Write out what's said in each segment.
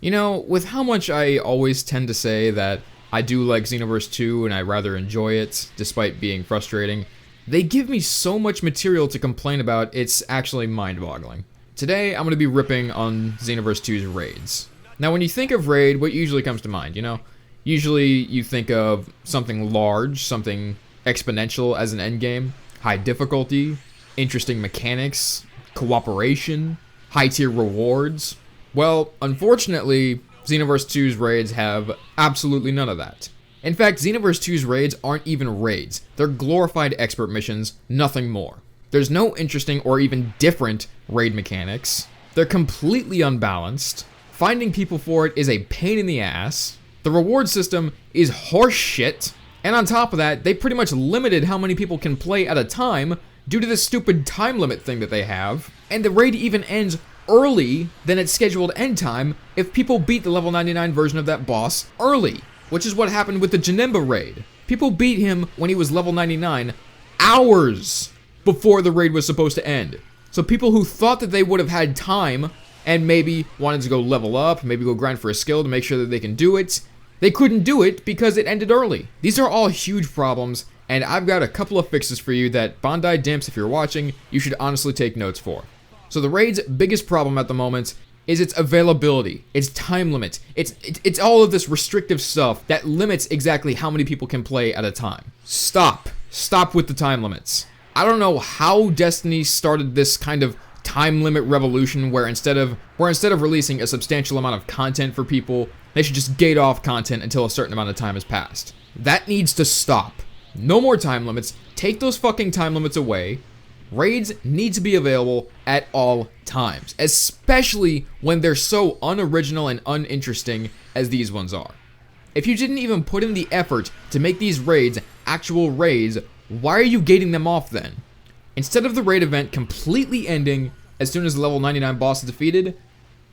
You know, with how much I always tend to say that I do like Xenoverse 2 and I rather enjoy it, despite being frustrating, they give me so much material to complain about, it's actually mind-boggling. Today, I'm going to be ripping on Xenoverse 2's raids. Now, when you think of raid, what usually comes to mind, you know? Usually, you think of something large, something exponential as an endgame, high difficulty, interesting mechanics, cooperation, high-tier rewards. Well, unfortunately, Xenoverse 2's raids have absolutely none of that. In fact, Xenoverse 2's raids aren't even raids. They're glorified expert missions, nothing more. There's no interesting or even different raid mechanics. They're completely unbalanced. Finding people for it is a pain in the ass. The reward system is horse shit. And on top of that, they pretty much limited how many people can play at a time due to this stupid time limit thing that they have. And the raid even ends early than its scheduled end time if people beat the level 99 version of that boss early, which is what happened with the Janemba raid. People beat him when he was level 99 hours before the raid was supposed to end. So people who thought that they would have had time and maybe wanted to go level up, maybe go grind for a skill to make sure that they can do it, they couldn't do it because it ended early. These are all huge problems, and I've got a couple of fixes for you that Bamco and Dimps, if you're watching, you should honestly take notes for. So the raid's biggest problem at the moment is its availability, its time limit. It's all of this restrictive stuff that limits exactly how many people can play at a time. Stop with the time limits. I don't know how Destiny started this kind of time limit revolution where instead of releasing a substantial amount of content for people, they should just gate off content until a certain amount of time has passed. That needs to stop. No more time limits. Take those fucking time limits away. Raids need to be available at all times, especially when they're so unoriginal and uninteresting as these ones are. If you didn't even put in the effort to make these raids actual raids, why are you gating them off then? Instead of the raid event completely ending as soon as the level 99 boss is defeated,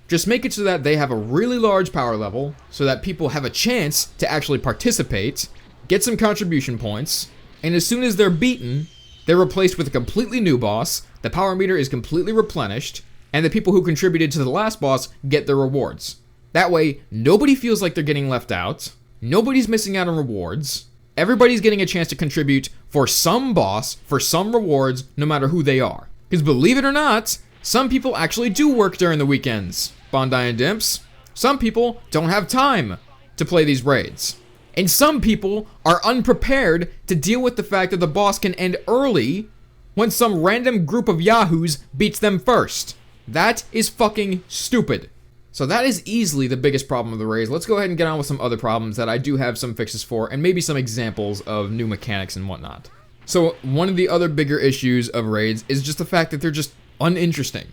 just make it so that they have a really large power level, so that people have a chance to actually participate, get some contribution points, and as soon as they're beaten, they're replaced with a completely new boss, the power meter is completely replenished, and the people who contributed to the last boss get their rewards. That way, nobody feels like they're getting left out, nobody's missing out on rewards, everybody's getting a chance to contribute for some boss, for some rewards, no matter who they are. Because believe it or not, some people actually do work during the weekends. Bamco and Dimps. Some people don't have time to play these raids. And some people are unprepared to deal with the fact that the boss can end early when some random group of yahoos beats them first. That is fucking stupid. So that is easily the biggest problem of the raids. Let's go ahead and get on with some other problems that I do have some fixes for, and maybe some examples of new mechanics and whatnot. So one of the other bigger issues of raids is just the fact that they're just uninteresting.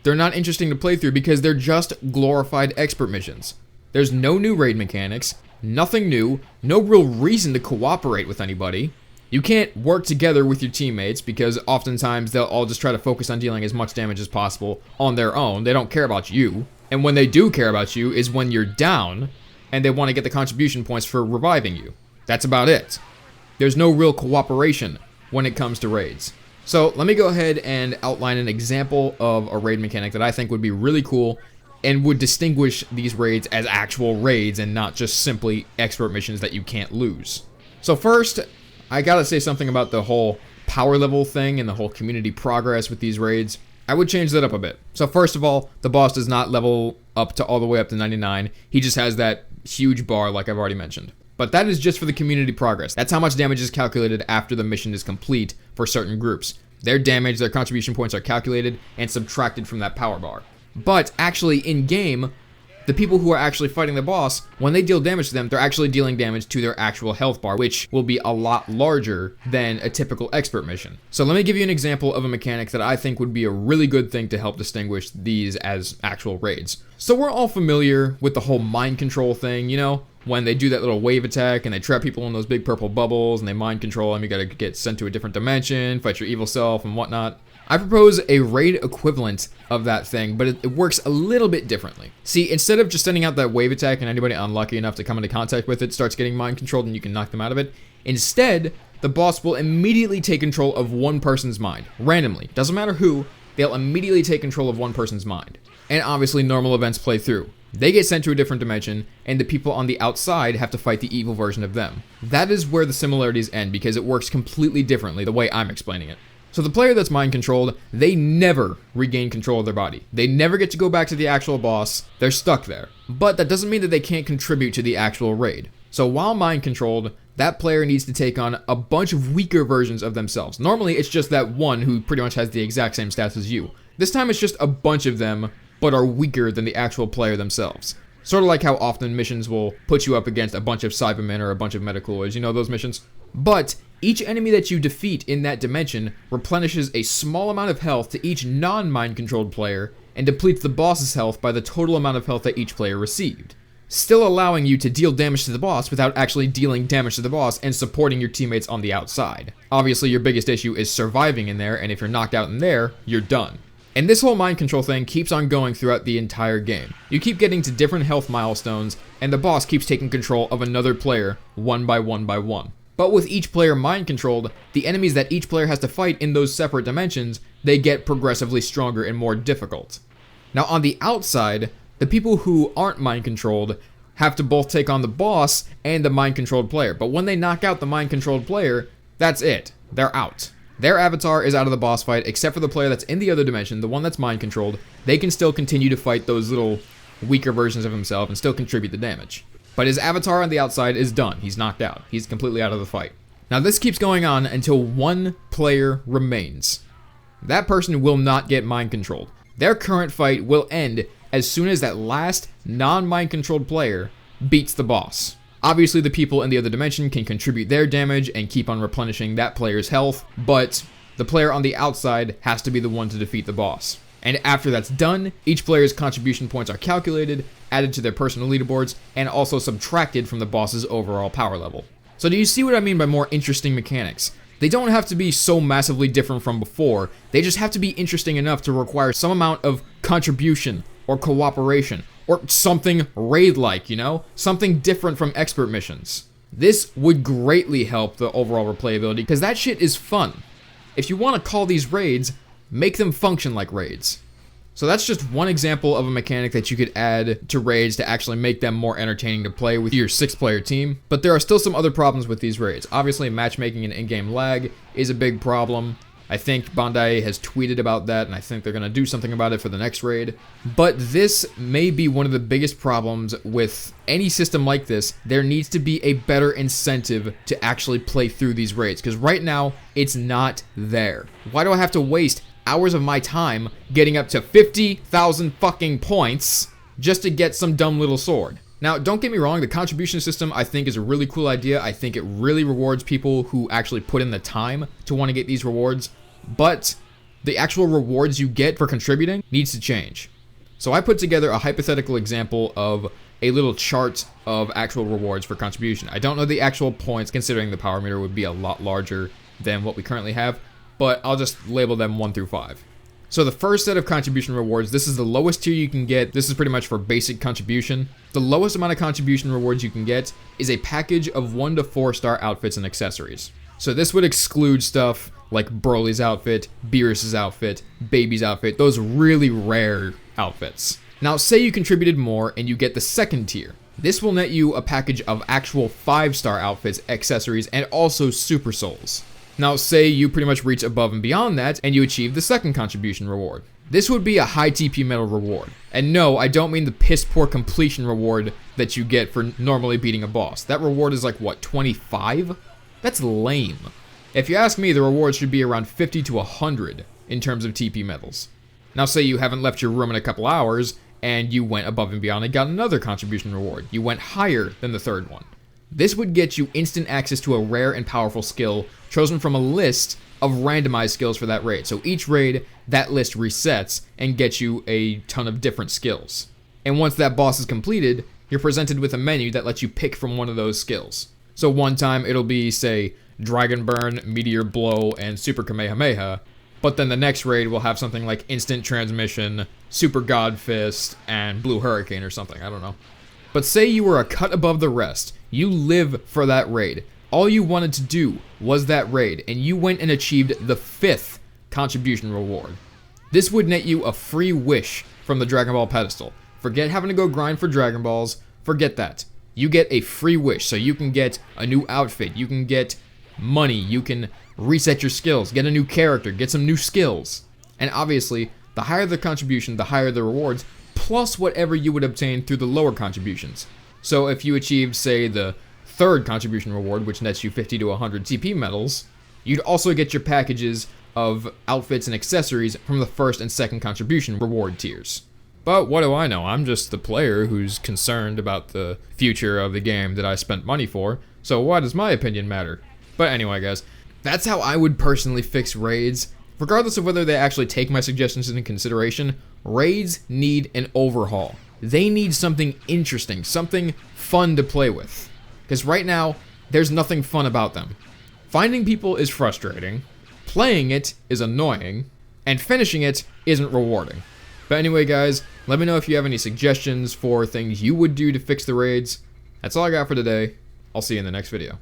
They're not interesting to play through because they're just glorified expert missions. There's no new raid mechanics, nothing new, no real reason to cooperate with anybody. You can't work together with your teammates because oftentimes they'll all just try to focus on dealing as much damage as possible on their own. They don't care about you. And when they do care about you is when you're down and they want to get the contribution points for reviving you. That's about it. There's no real cooperation when it comes to raids. So let me go ahead and outline an example of a raid mechanic that I think would be really cool and would distinguish these raids as actual raids and not just simply expert missions that you can't lose. So first, I gotta say something about the whole power level thing and the whole community progress with these raids. I would change that up a bit. So first of all, the boss does not level up to all the way up to 99. He just has that huge bar like I've already mentioned. But that is just for the community progress. That's how much damage is calculated after the mission is complete for certain groups. Their damage, their contribution points are calculated and subtracted from that power bar. But actually in-game, the people who are actually fighting the boss, when they deal damage to them, they're actually dealing damage to their actual health bar, which will be a lot larger than a typical expert mission. So let me give you an example of a mechanic that I think would be a really good thing to help distinguish these as actual raids. So we're all familiar with the whole mind control thing, you know? When they do that little wave attack and they trap people in those big purple bubbles and they mind control them, you gotta get sent to a different dimension, fight your evil self and whatnot. I propose a raid equivalent of that thing, but it works a little bit differently. See, instead of just sending out that wave attack and anybody unlucky enough to come into contact with it starts getting mind controlled and you can knock them out of it, instead, the boss will immediately take control of one person's mind, randomly. Doesn't matter who, they'll immediately take control of one person's mind. And obviously normal events play through. They get sent to a different dimension, and the people on the outside have to fight the evil version of them. That is where the similarities end, because it works completely differently the way I'm explaining it. So the player that's mind controlled, they never regain control of their body. They never get to go back to the actual boss. They're stuck there. But that doesn't mean that they can't contribute to the actual raid. So while mind controlled, that player needs to take on a bunch of weaker versions of themselves. Normally it's just that one who pretty much has the exact same stats as you. This time it's just a bunch of them, but are weaker than the actual player themselves. Sort of like how often missions will put you up against a bunch of Cybermen or a bunch of Metacooler's, you know those missions? But each enemy that you defeat in that dimension replenishes a small amount of health to each non-mind controlled player and depletes the boss's health by the total amount of health that each player received, still allowing you to deal damage to the boss without actually dealing damage to the boss and supporting your teammates on the outside. Obviously your biggest issue is surviving in there, and if you're knocked out in there, you're done. And this whole mind control thing keeps on going throughout the entire game. You keep getting to different health milestones, and the boss keeps taking control of another player one by one by one. But with each player mind controlled, the enemies that each player has to fight in those separate dimensions, they get progressively stronger and more difficult. Now on the outside, the people who aren't mind controlled have to both take on the boss and the mind controlled player. But when they knock out the mind controlled player, that's it. They're out. Their avatar is out of the boss fight, except for the player that's in the other dimension, the one that's mind controlled. They can still continue to fight those little weaker versions of himself and still contribute the damage. But his avatar on the outside is done. He's knocked out. He's completely out of the fight. Now this keeps going on until one player remains. That person will not get mind controlled. Their current fight will end as soon as that last non-mind controlled player beats the boss. Obviously the people in the other dimension can contribute their damage and keep on replenishing that player's health, but the player on the outside has to be the one to defeat the boss. And after that's done, each player's contribution points are calculated, added to their personal leaderboards, and also subtracted from the boss's overall power level. So do you see what I mean by more interesting mechanics? They don't have to be so massively different from before, they just have to be interesting enough to require some amount of contribution, or cooperation, or something raid-like, you know? Something different from expert missions. This would greatly help the overall replayability, because that shit is fun. If you want to call these raids, make them function like raids. So that's just one example of a mechanic that you could add to raids to actually make them more entertaining to play with your 6-player team. But there are still some other problems with these raids. Obviously, matchmaking and in-game lag is a big problem. I think Bandai has tweeted about that, and I think they're going to do something about it for the next raid. But this may be one of the biggest problems with any system like this. There needs to be a better incentive to actually play through these raids, because right now, it's not there. Why do I have to waste hours of my time getting up to 50,000 fucking points just to get some dumb little sword? Now, don't get me wrong, the contribution system I think is a really cool idea. I think it really rewards people who actually put in the time to want to get these rewards, but the actual rewards you get for contributing needs to change. So I put together a hypothetical example of a little chart of actual rewards for contribution. I don't know the actual points, considering the power meter would be a lot larger than what we currently have, but I'll just label them 1 through 5. So the first set of contribution rewards, this is the lowest tier you can get. This is pretty much for basic contribution. The lowest amount of contribution rewards you can get is a package of 1 to 4 star outfits and accessories. So this would exclude stuff like Broly's outfit, Beerus's outfit, Baby's outfit, those really rare outfits. Now say you contributed more and you get the second tier. This will net you a package of actual 5-star outfits, accessories, and also super souls. Now say you pretty much reach above and beyond that and you achieve the second contribution reward. This would be a high TP medal reward. And no, I don't mean the piss poor completion reward that you get for normally beating a boss. That reward is like, what, 25? That's lame. If you ask me, the reward should be around 50 to 100 in terms of TP medals. Now say you haven't left your room in a couple hours and you went above and beyond and got another contribution reward. You went higher than the third one. This would get you instant access to a rare and powerful skill chosen from a list of randomized skills for that raid. So each raid, that list resets and gets you a ton of different skills. And once that boss is completed, you're presented with a menu that lets you pick from one of those skills. So one time it'll be, say, Dragon Burn, Meteor Blow, and Super Kamehameha, but then the next raid will have something like Instant Transmission, Super God Fist, and Blue Hurricane or something, I don't know. But say you were a cut above the rest, you live for that raid. All you wanted to do was that raid, and you went and achieved the 5th contribution reward. This would net you a free wish from the Dragon Ball pedestal. Forget having to go grind for Dragon Balls. Forget that. You get a free wish, so you can get a new outfit, you can get money, you can reset your skills, get a new character, get some new skills. And obviously, the higher the contribution, the higher the rewards, plus whatever you would obtain through the lower contributions. So if you achieved, say, the third contribution reward, which nets you 50 to 100 TP medals, you'd also get your packages of outfits and accessories from the first and second contribution reward tiers. But what do I know? I'm just the player who's concerned about the future of the game that I spent money for, so why does my opinion matter? But anyway, guys, that's how I would personally fix raids. Regardless of whether they actually take my suggestions into consideration, raids need an overhaul. They need something interesting, something fun to play with. Because right now, there's nothing fun about them. Finding people is frustrating, playing it is annoying, and finishing it isn't rewarding. But anyway, guys, let me know if you have any suggestions for things you would do to fix the raids. That's all I got for today. I'll see you in the next video.